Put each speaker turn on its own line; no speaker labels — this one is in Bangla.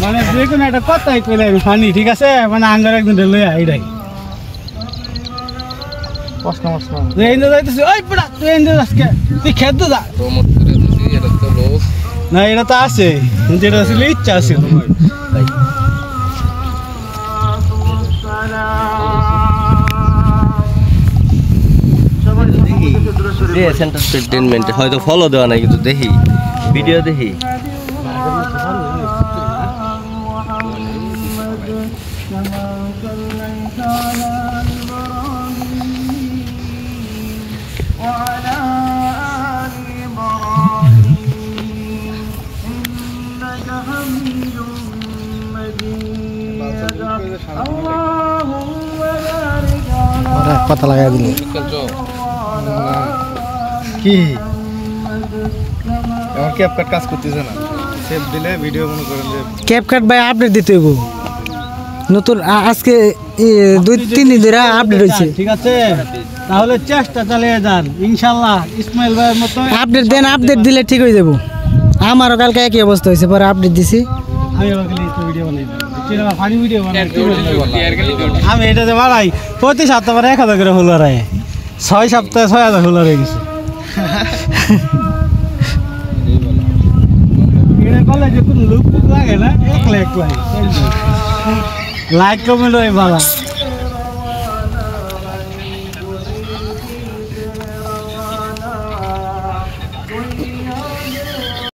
মানে যে কোনো একটা কথাই কইলে ফানি ঠিক আছে মানে আঙ্গার একদিন লইয়া এইটাই প্রশ্ন রেঞ্জে যাইতেছি ওই পড়া তুই রেঞ্জে আজকে তুই খেত যা
তো মত করে দিছি এটা তো লোক
না এটা তো আছে যেটা ছিল ইচ্ছা আছে তাই
রে সেন্টার এন্টারটেইনমেন্ট হয়তো ফলো দেওয়া নাই কিন্তু দেখি ভিডিও দেখি
কথা লাগাই দিল কি আমার ক্যাপকাট কাজ করতেছে না সেভ দিলে ভিডিও মনে করেন যে
ক্যাপকাট ভাই আপডেট দিতে হইব নতুন আজকে 2-3 দিন ধরে আপডেট হইছে
ঠিক আছে তাহলে চেষ্টা চালিয়ে যান ইনশাআল্লাহ ইসমাইল ভাইয়ের মতো
আপডেট দেন আপডেট দিলে ঠিক হয়ে যাব আমারও কালকে একই অবস্থা হইছে পরে আপডেট দিছি
আমি কালকে ভিডিও বানাই দিলাম ফানি ভিডিও বানাই আমি এটাতে বাড়াই প্রতি সপ্তাহে 1000 করে হলো রে 6 সপ্তাহে 6000 হলো হয়ে গেছে এটা কলেজে কোন লুক লাগে না একলা লাইক কমেন্ট হয় ভালো